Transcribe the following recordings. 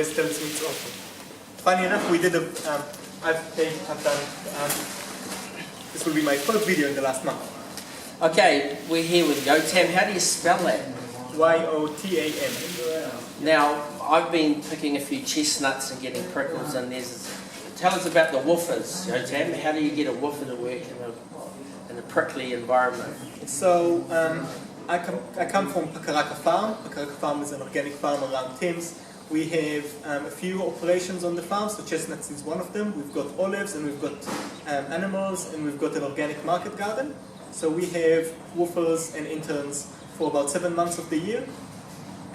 Tells me it's awful. Funny enough, we did this will be my first video in the last month. Okay, we're here with Yotam. How do you spell that? Y-O-T-A-M. Now, I've been picking a few chestnuts and getting prickles, and tell us about the woofers, Yotam. How do you get a woofer to work in a prickly environment? So, I come from Pakaraka Farm. Pakaraka Farm is an organic farm around Thames. We have a few operations on the farm, so chestnuts is one of them. We've got olives and we've got animals and we've got an organic market garden. So we have woofers and interns for about 7 months of the year.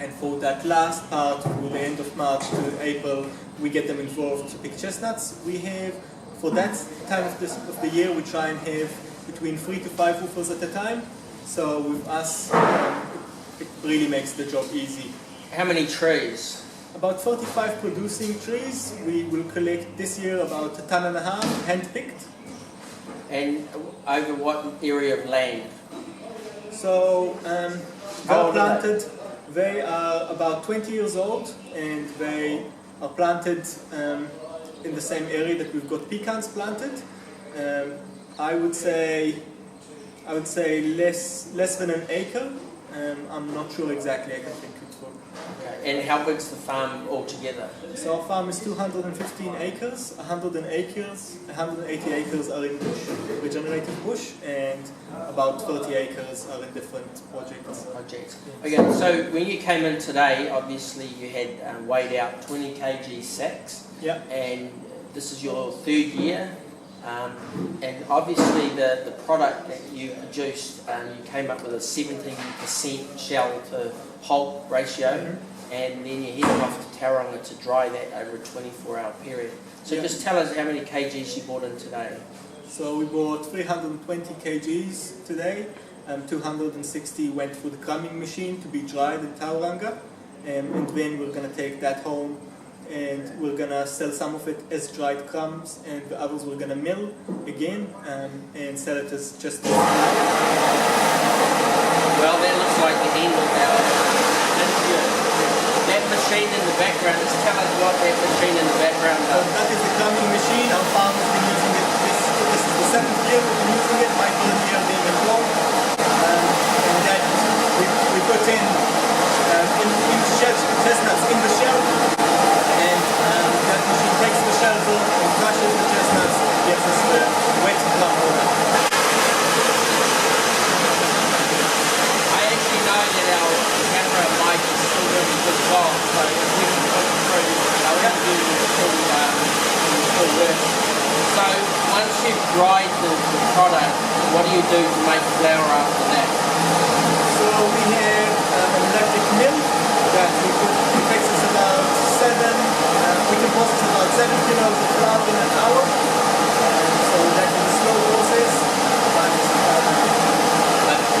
And for that last part, from the end of March to April, we get them involved to pick chestnuts. We have, for that time of the year, we try and have between 3 to 5 woofers at a time. So with us, it really makes the job easy. How many trees? About 45 producing trees. We will collect this year about 1.5 tons, hand-picked. And over what area of land? So, well planted. They are about 20 years old, and they are planted in the same area that we've got pecans planted. I would say less than an acre. I'm not sure exactly. I can think it for. Okay. And how big's the farm altogether? So our farm is 215 acres. 180 acres are in bush, regenerative bush, and about 30 acres are in different projects. Okay, so when you came in today, obviously you had weighed out 20 kg sacks. Yeah. And this is your third year. And obviously the product that you produced, you came up with a 17% shell to pulp ratio, and then you headed off to Tauranga to dry that over a 24-hour period. So just tell us how many kgs you bought in today. So we bought 320 kgs today, 260 went through the crumbing machine to be dried in Tauranga, and then we're going to take that home and we're going to sell some of it as dried crumbs, and the others we're going to mill again and sell it as just. Well, that looks like the end of our interview. That machine in the background, just tell us what that machine in the background does. So that is the crumbing machine. Our farm has been using it. This is the 7th year we've been using it, my 3rd year being involved. And that we put in chestnuts in the shell. And that machine takes the shells off and crushes the chestnuts, gives us the wet crumb product. I actually know that our camera mic is still doing a good job, so if we can put it through, our interview will still work. So once you've dried the product, what do you do to make flour after that? So we have an electric mill that it takes us about we can process about 7 kilos of flour in an hour. So that is a slow process, but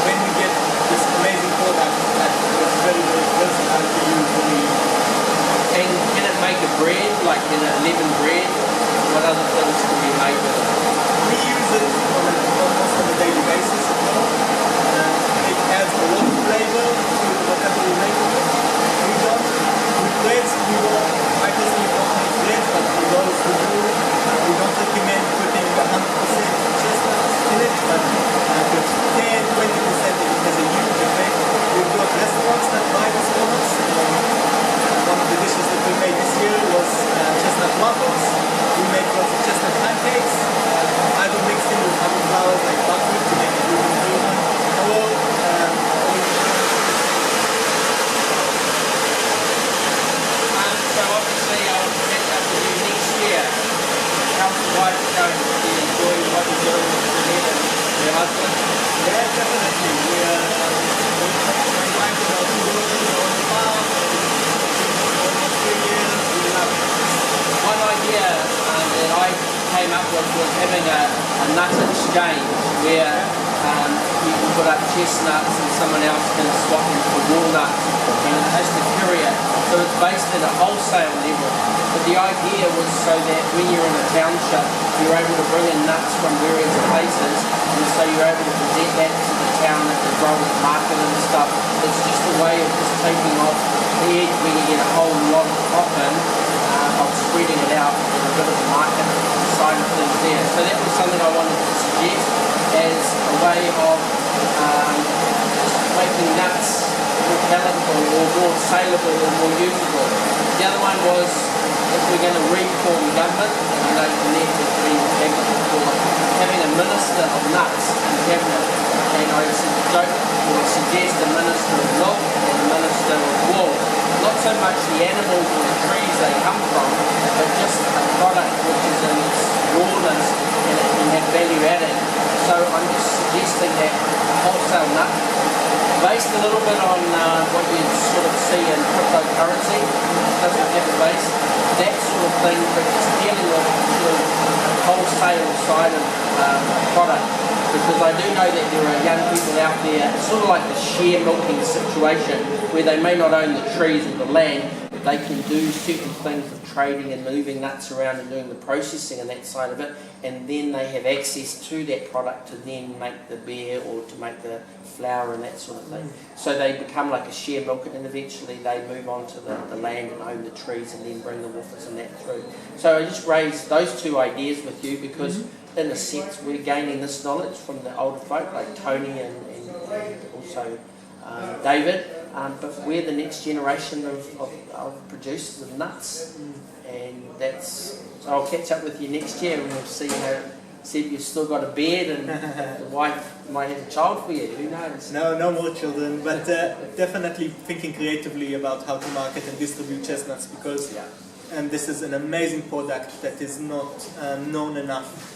when we get this amazing product that is very, very versatile to use. And can it make a bread, like in a leavened bread? What other things can be made with it? We use it almost on a daily basis as well. It adds a lot of flavor to whatever we make with it. I personally don't make bread, but for those who do, we don't recommend putting 100% chestnuts in it, but with 10-20% it has a huge effect. We've got restaurants that buy this from us. One of the dishes that we made this year was chestnut waffles. We make lots of chestnut pancakes, either mixed in with other flours like buckwheat to make a gluten-free one, or so obviously I'll catch up with you next year. How's the wife going? Do you enjoy what you're doing with Jeanette and your husband? Yeah, definitely. My wife and our 2 daughters are on the farm. Almost 3 years. We love it. One idea that I came up with was having a nut exchange where you can put up chestnuts and someone else can swap them for walnuts and it has to courier. So it's based at a wholesale level. But the idea was so that when you're in a township, you're able to bring in nuts from various places, and so you're able to present that to the town at the growers market and stuff. It's just a way of just taking off the edge when you get a whole lot of crop in way of just making nuts more palatable or more saleable or more usable. The other one was if we're going to reform government, and I know the net has been advocated for having a minister of nuts in cabinet, and I suggest a minister of milk and a minister of wool. Not so much the animals or the trees they come from, but just a product which is in its rawness and it can have value added. So I'm just suggesting that wholesale nut, based a little bit on what you sort of see in cryptocurrency, doesn't have a base, that sort of thing, but just dealing with the wholesale side of product. Because I do know that there are young people out there, sort of like the share milking situation, where they may not own the trees or the land, but they can do certain things of trading and moving nuts around and doing the processing and that side of it, and then they have access to that product to then make the beer or to make the flour and that sort of thing. So they become like a share milker, and eventually they move on to the land and own the trees and then bring the woofers and that through. So I just raised those two ideas with you because in a sense we're gaining this knowledge from the older folk like Tony and also David, but we're the next generation of producers of nuts, and that's, so I'll catch up with you next year and we'll see if you've still got a beard and the wife might have a child for you, who knows? No more children, but definitely thinking creatively about how to market and distribute chestnuts, because this is an amazing product that is not known enough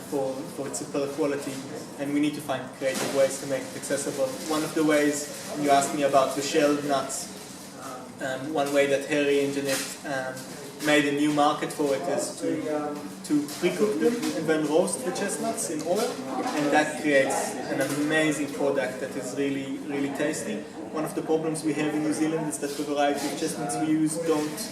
for its superior quality, and we need to find creative ways to make it accessible. One of the ways, you asked me about the shelled nuts, one way that Harry and Jeanette made a new market for it is to pre-cook them and then roast the chestnuts in oil, and that creates an amazing product that is really, really tasty. One of the problems we have in New Zealand is that the variety of chestnuts we use don't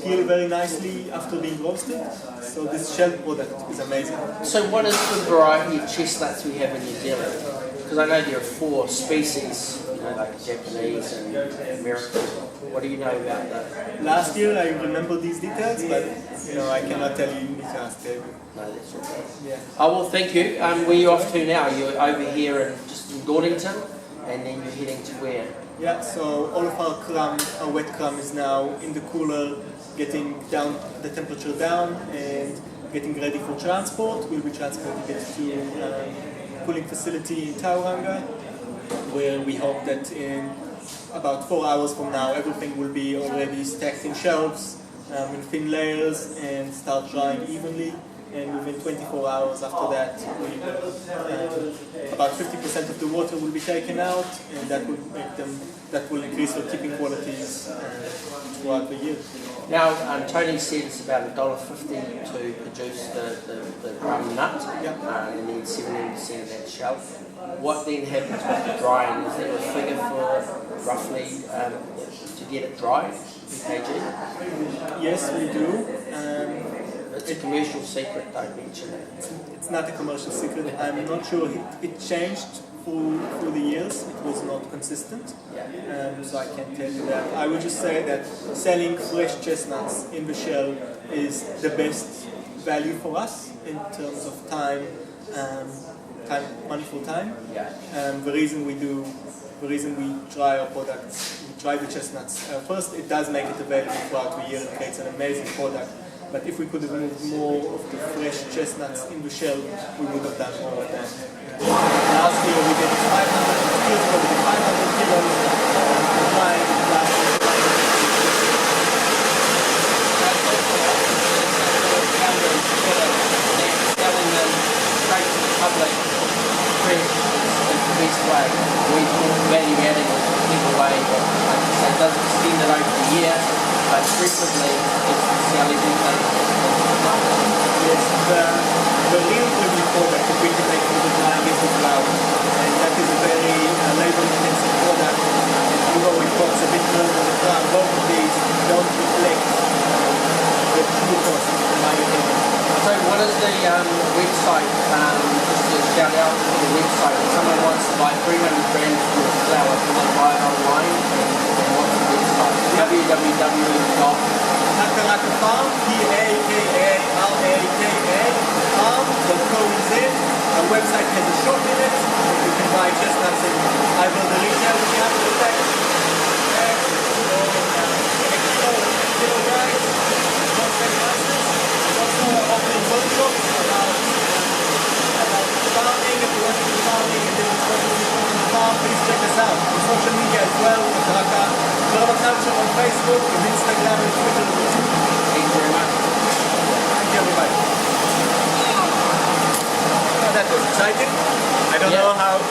peel very nicely after being roasted, so this shelled product is amazing. So what is the variety of chestnuts we have in New Zealand? Because I know there are 4 species, like Japanese and American. What do you know about that? Last year I remember these details, but I cannot tell you. You need to ask David. No, that's okay. Yeah. Oh, well, thank you. Where are you off to now? You're over here in Dortington, and then you're heading to where? Yeah, so all of our wet crumb is now in the cooler, getting down the temperature down and getting ready for transport. We'll be transporting it to a cooling facility in Tauranga, where we hope that in about 4 hours from now everything will be already stacked in shelves in thin layers and start drying evenly. And within 24 hours after that, about 50% of the water will be taken out, and that will increase the keeping qualities throughout the year. Now, Tony said it's about $1.50 to produce the crumb nut, and then 17% of that shell. What then happens with the drying? Is there a figure for roughly to get it dried in kg? Yes, we do. It's a commercial secret, don't mention it. It's not a commercial secret. I'm not sure it changed through the years. It was not consistent, so I can't tell you that. I would just say that selling fresh chestnuts in the shell is the best value for us in terms of time, money for time. The reason we try our products, we try the chestnuts. First, it does make it available throughout the year and creates an amazing product. But if we could have moved more of the fresh chestnuts in the shell, we would have done more of that. Last year we did 500 kilos of drying last year. Selling them straight to the public fresh is the best way. We thought value added was the bigger way, but like I say, it does extend it over the year. But frequently it's the selling thing. Yes, the real good product that we can make from the drying is the flour, and that is a very labor-intensive product. It costs a bit more than the flour. Both of these don't reflect the true cost, in my opinion. So what is the website, just to shout out to the website, if someone wants to buy 300 grams of flour, can they buy it online? And what's the website? www.Pakaraka.farm, Pakaraka farm.co.nz. Our website has a short Facebook, and Instagram, and Twitter. Thank you very much. Thank you, everybody. Oh, that was exciting. I don't Yeah. know how